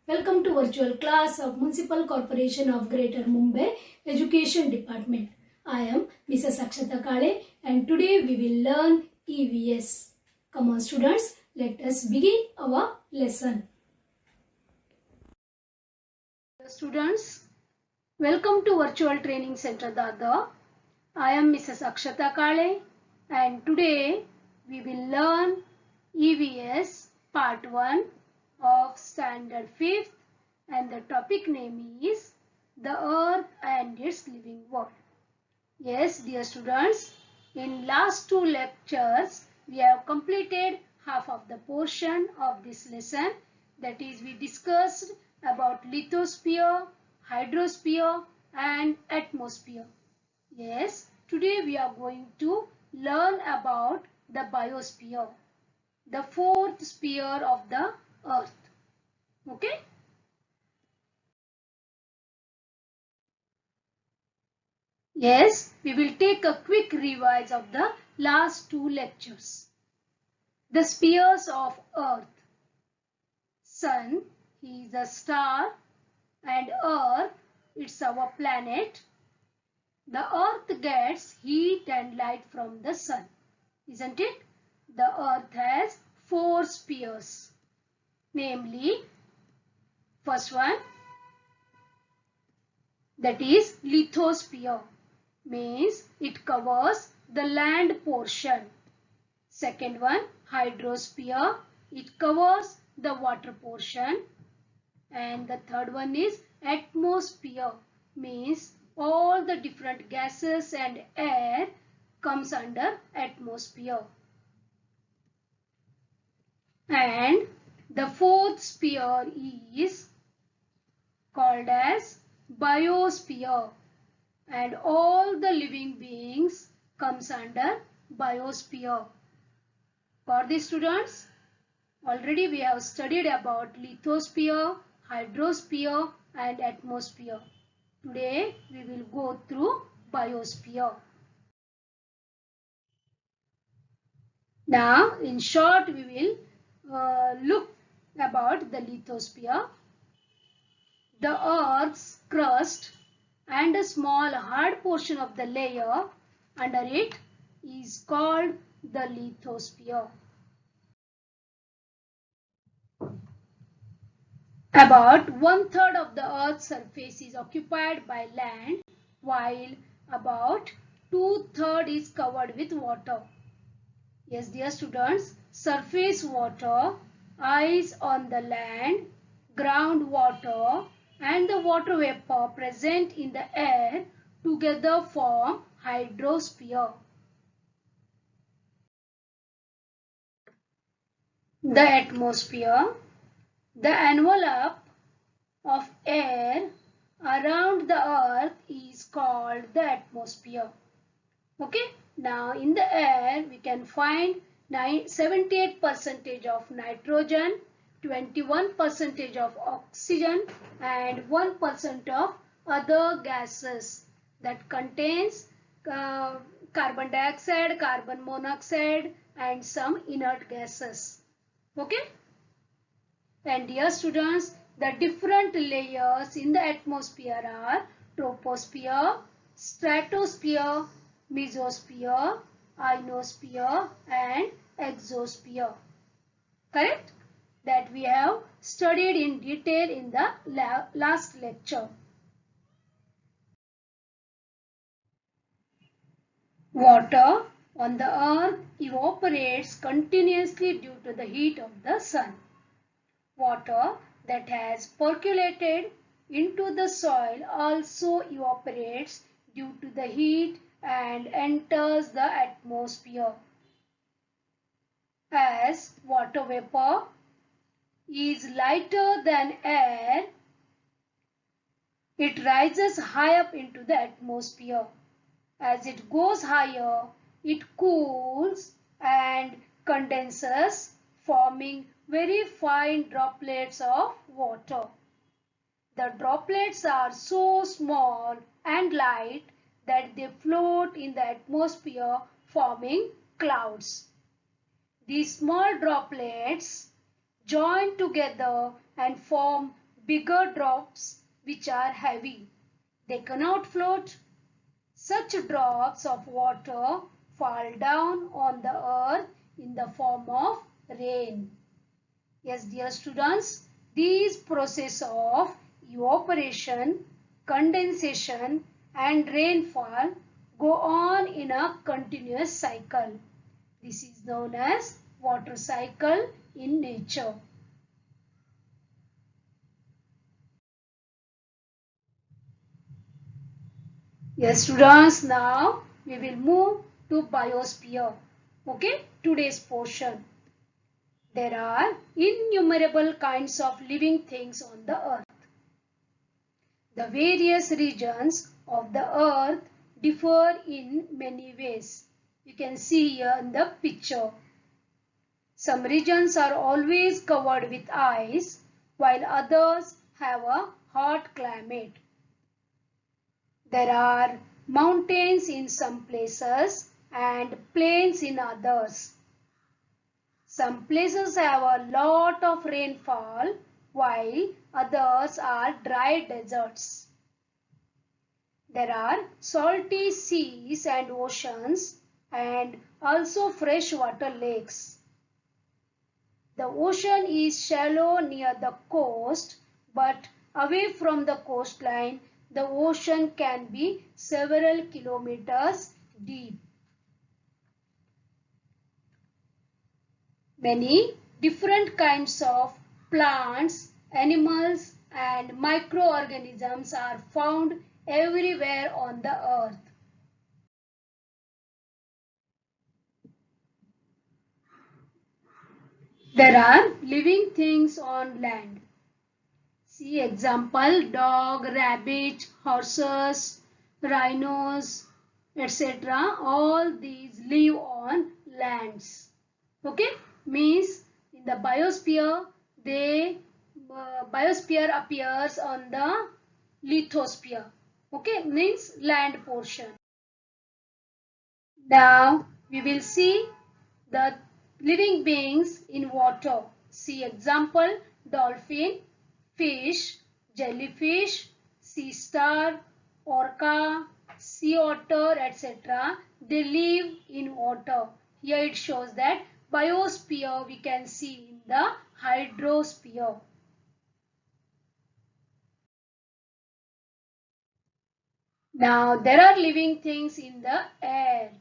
Welcome to virtual class of Municipal Corporation of Greater Mumbai Education Department. I am Mrs. Akshata Kale and today we will learn EVS. Come on students, let us begin our lesson. Students, welcome to Virtual Training Center Dadar. I am Mrs. Akshata Kale and today we will learn EVS Part 1 of Standard 5th and the topic name is The Earth and its Living World. Yes, dear students, in last two lectures we have completed half of the portion of this lesson. That is, we discussed about lithosphere, hydrosphere and atmosphere. Yes, today we are going to learn about the biosphere, the fourth sphere of the earth. Okay? Yes, we will take a quick revise of the last two lectures. The spheres of earth. Sun, he is a star, and earth, it's our planet. The earth gets heat and light from the sun, isn't it? The earth has four spheres, namely, first one, that is lithosphere, means it covers the land portion. Second one, hydrosphere, it covers the water portion. And the third one is atmosphere, means all the different gases and air comes under atmosphere. And the fourth sphere is called as biosphere, and all the living beings comes under biosphere. For the students, already we have studied about lithosphere, hydrosphere and atmosphere. Today we will go through biosphere. Now in short we will look about the lithosphere. The earth's crust and a small hard portion of the layer under it is called the lithosphere. About 1/3 of the earth's surface is occupied by land, while about 2/3 is covered with water. Yes, dear students, surface water, ice on the land, groundwater and the water vapor present in the air together form hydrosphere. The atmosphere, the envelope of air around the earth is called the atmosphere. Okay, now in the air we can find 78% of nitrogen, 21% of oxygen and 1% of other gases that contains carbon dioxide, carbon monoxide and some inert gases. Okay, and dear students, the different layers in the atmosphere are troposphere, stratosphere, mesosphere, ionosphere and exosphere. Correct? That we have studied in detail in the last lecture. Water on the earth evaporates continuously due to the heat of the sun. Water that has percolated into the soil also evaporates due to the heat and enters the atmosphere. As water vapor is lighter than air, it rises high up into the atmosphere. As it goes higher, it cools and condenses, forming very fine droplets of water. The droplets are so small and light that they float in the atmosphere, forming clouds. These small droplets join together and form bigger drops which are heavy. They cannot float. Such drops of water fall down on the earth in the form of rain. Yes, dear students, these process of evaporation, condensation and rainfall go on in a continuous cycle. This is known as water cycle in nature. Yes, students, now we will move to biosphere. Okay, today's portion. There are innumerable kinds of living things on the earth. The various regions of the earth differ in many ways. You can see here in the picture. Some regions are always covered with ice, while others have a hot climate. There are mountains in some places and plains in others. Some places have a lot of rainfall while others are dry deserts. There are salty seas and oceans and also freshwater lakes. The ocean is shallow near the coast, but away from the coastline, the ocean can be several kilometers deep. Many different kinds of plants, animals and microorganisms are found everywhere on the earth. There are living things on land. See example, dog, rabbit, horses, rhinos, etc. All these live on lands. Okay, means in the biosphere, biosphere appears on the lithosphere. Okay, means land portion. Now we will see the living beings in water. See example, dolphin, fish, jellyfish, sea star, orca, sea otter, etc. They live in water. Here it shows that biosphere we can see in the hydrosphere. Now there are living things in the air.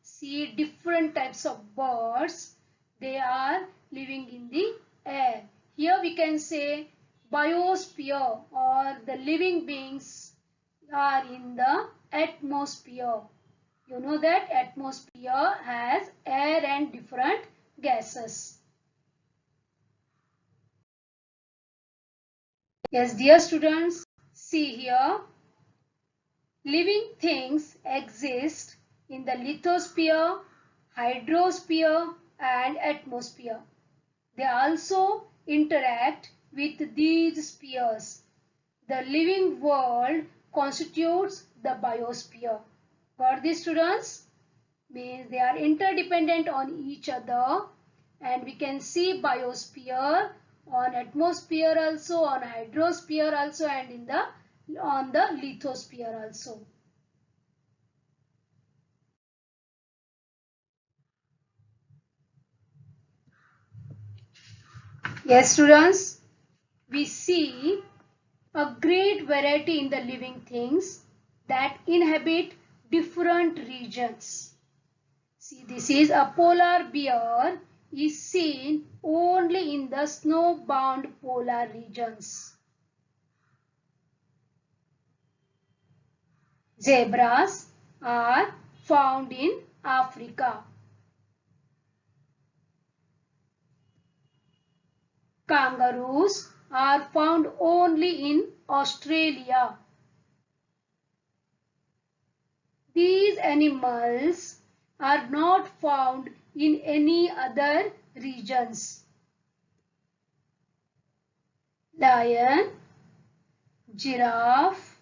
See different types of birds. They are living in the air. Here we can say biosphere or the living beings are in the atmosphere. You know that atmosphere has air and different gases. Yes, dear students, see here. Living things exist in the lithosphere, hydrosphere and atmosphere. They also interact with these spheres. The living world constitutes the biosphere. Got this, students? Means they are interdependent on each other, and we can see biosphere on atmosphere also, on hydrosphere also, and in the on the lithosphere also. Yes, students, we see a great variety in the living things that inhabit different regions. See, this is a polar bear is seen only in the snow-bound polar regions. Zebras are found in Africa. Kangaroos are found only in Australia. These animals are not found in any other regions. Lion, giraffe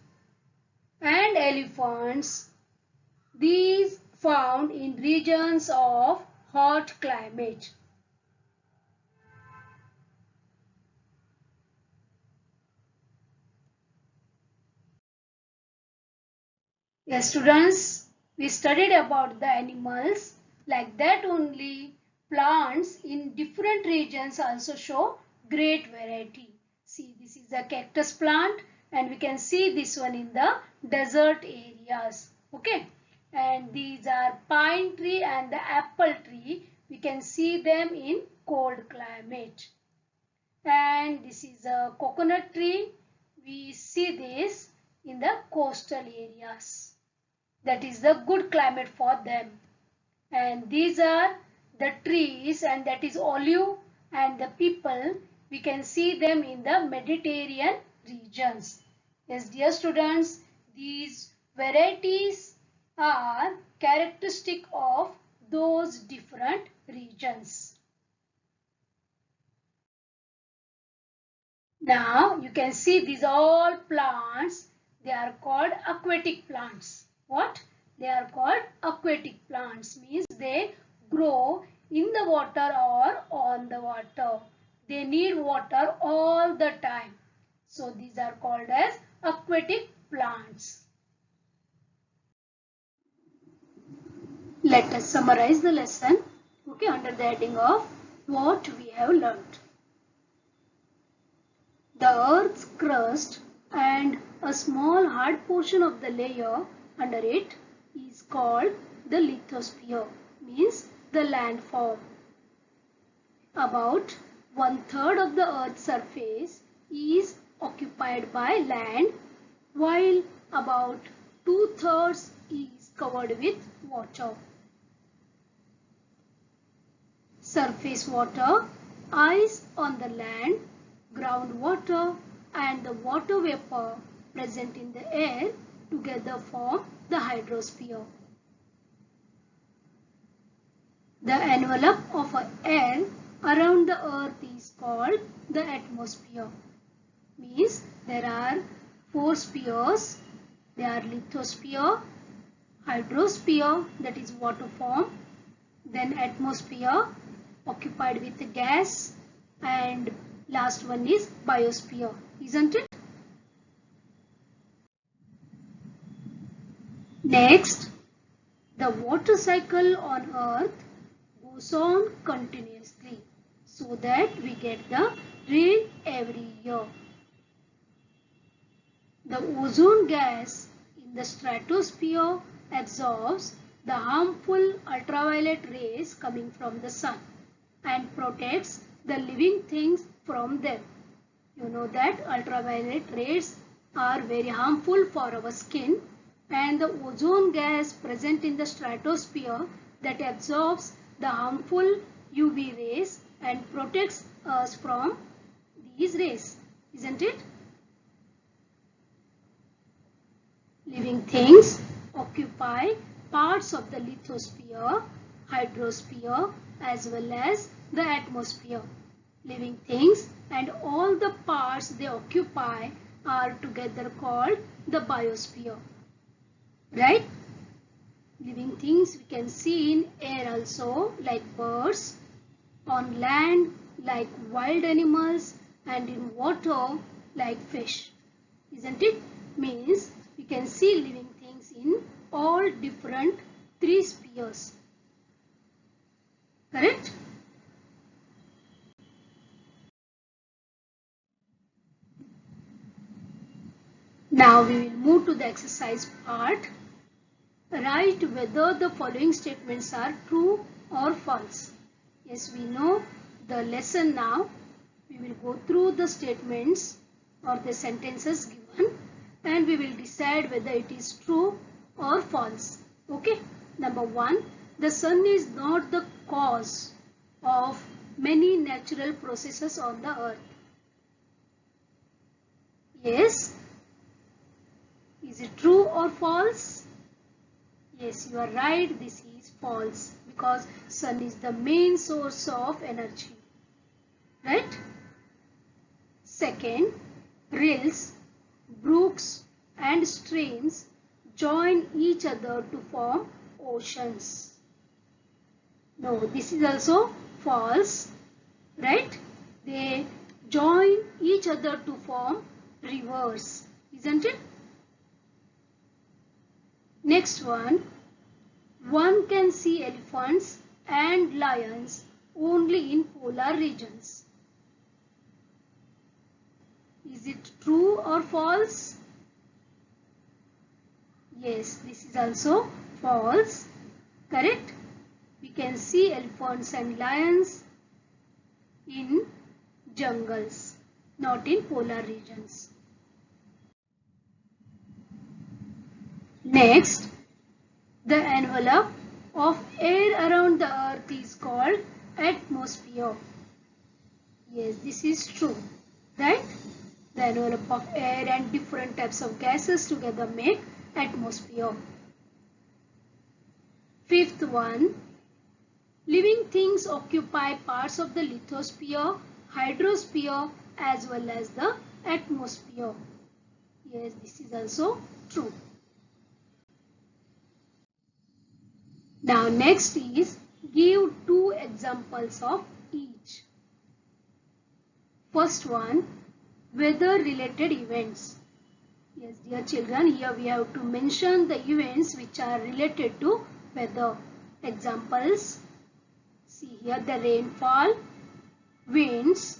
and elephants, these found in regions of hot climate. Yes, students, we studied about the animals. Like that only, plants in different regions also show great variety. See, this is a cactus plant and we can see this one in the desert areas. Okay. And these are pine tree and the apple tree. We can see them in cold climate. And this is a coconut tree. We see this in the coastal areas. That is the good climate for them. And these are the trees, and that is olive, and the people, we can see them in the Mediterranean regions. Yes, dear students, these varieties are characteristic of those different regions. Now you can see these all plants, they are called aquatic plants. What? They are called aquatic plants, means they grow in the water or on the water. They need water all the time. So these are called as aquatic plants. Let us summarize the lesson, okay, under the heading of what we have learnt. The Earth's crust and a small hard portion of the layer under it is called the lithosphere, means the landform. About 1/3 of the Earth's surface is occupied by land, while about 2/3 is covered with water. Surface water, ice on the land, groundwater and the water vapor present in the air together form the hydrosphere. The envelope of air around the earth is called the atmosphere. Means there are four spheres. They are lithosphere, hydrosphere, that is water form, then atmosphere occupied with gas, and last one is biosphere, isn't it? Next, the water cycle on earth goes on continuously so that we get the rain every year. The ozone gas in the stratosphere absorbs the harmful ultraviolet rays coming from the sun and protects the living things from them. You know that ultraviolet rays are very harmful for our skin, and the ozone gas present in the stratosphere that absorbs the harmful UV rays and protects us from these rays, isn't it? Living things occupy parts of the lithosphere, hydrosphere as well as the atmosphere. Living things and all the parts they occupy are together called the biosphere. Right? Living things we can see in air also, like birds, on land like wild animals, and in water like fish. Isn't it? Means we can see living things in all different three spheres. Correct? Now we will move to the exercise part. Write whether the following statements are true or false. Yes, we know the lesson now. We will go through the statements or the sentences given and we will decide whether it is true or false. Okay. Number 1. The sun is not the cause of many natural processes on the earth. Yes. Is it true or false? Yes, you are right. This is false because sun is the main source of energy. Right? Second, rills, brooks and streams join each other to form oceans. No, this is also false. Right? They join each other to form rivers. Isn't it? Next one can see elephants and lions only in polar regions. Is it true or false? Yes, this is also false. Correct? We can see elephants and lions in jungles, not in polar regions. Next, the envelope of air around the earth is called atmosphere. Yes, this is true, right? The envelope of air and different types of gases together make atmosphere. Fifth one, living things occupy parts of the lithosphere, hydrosphere as well as the atmosphere. Yes, this is also true. Now next is give two examples of each. First one, weather related events. Yes, dear children, here we have to mention the events which are related to weather. Examples, see here the rainfall, winds,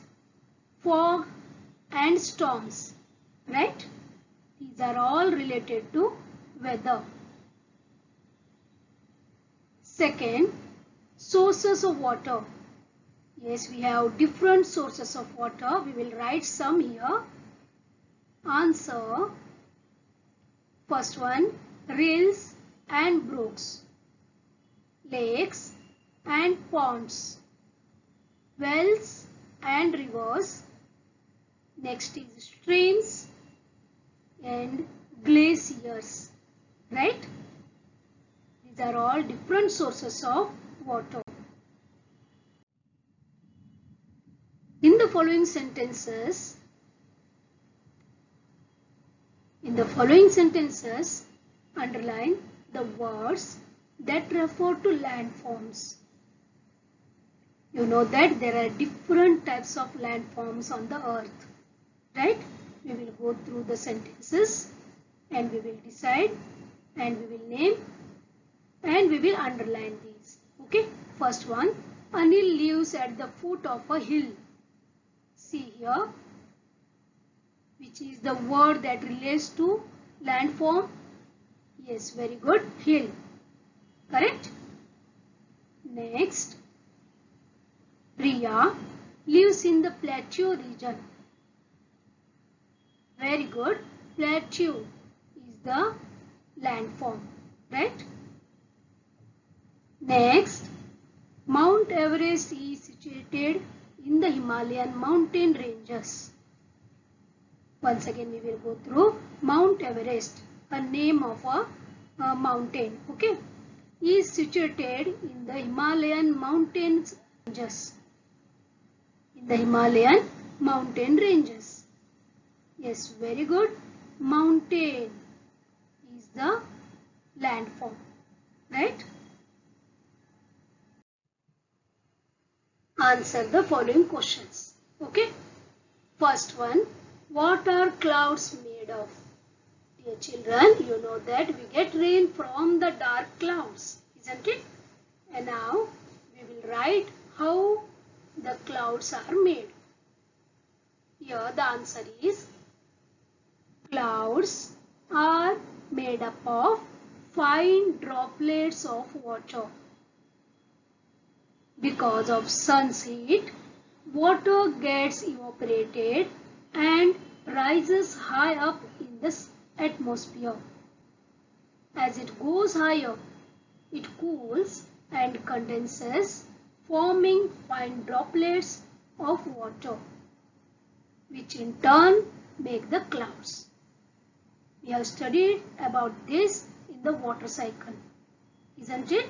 fog and storms, right? These are all related to weather. Second, sources of water. Yes, we have different sources of water. We will write some here. Answer. First one, rills and brooks, lakes and ponds, wells and rivers. Next is streams and glaciers, right? These are all different sources of water. In the following sentences, underline the words that refer to landforms. You know that there are different types of landforms on the earth, right? We will go through the sentences and we will decide and we will name and we will underline these. Okay, first one, Anil lives at the foot of a hill. See here, which is the word that relates to landform? Yes, very good, hill. Correct? Next, Priya lives in the plateau region. Very good, plateau is the landform, right? Next, Mount Everest is situated in the Himalayan mountain ranges. Once again we will go through Mount Everest, a name of a mountain, okay, is situated in the Himalayan mountains ranges. In the Himalayan mountain ranges. Yes, very good. Mountain is the landform, right? Answer the following questions. Okay. First one, what are clouds made of? Dear children, you know that we get rain from the dark clouds, isn't it? And now we will write how the clouds are made. Here the answer is clouds are made up of fine droplets of water. Because of sun's heat, water gets evaporated and rises high up in the atmosphere. As it goes higher, it cools and condenses, forming fine droplets of water, which in turn make the clouds. We have studied about this in the water cycle, isn't it?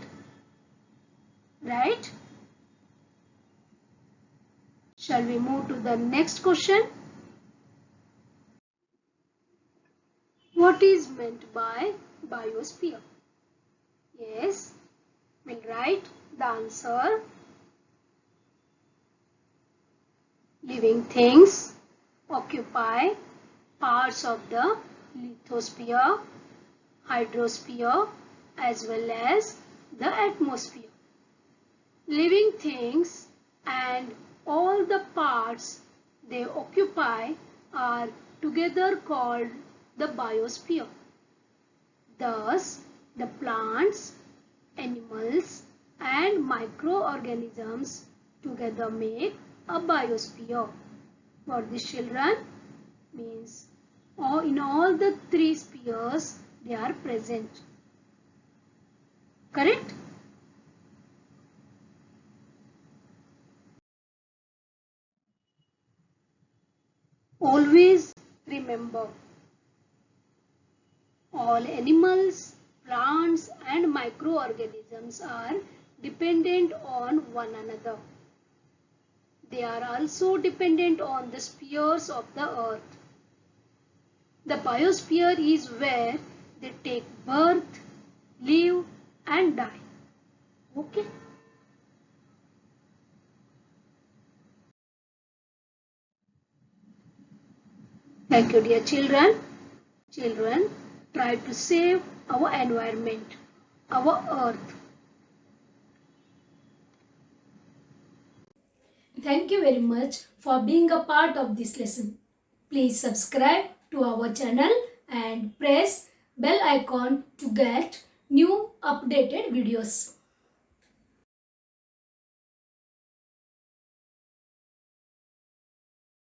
Right? Shall we move to the next question? What is meant by biosphere? Yes, we'll write the answer. Living things occupy parts of the lithosphere, hydrosphere as well as the atmosphere. Living things and all the parts they occupy are together called the biosphere. Thus, the plants, animals and microorganisms together make a biosphere. For these children means in all the three spheres they are present. Correct? Always remember, all animals, plants and microorganisms are dependent on one another. They are also dependent on the spheres of the earth. The biosphere is where they take birth, live and die. Okay? Thank you, dear children. Children, try to save our environment, our earth. Thank you very much for being a part of this lesson. Please subscribe to our channel and press bell icon to get new updated videos.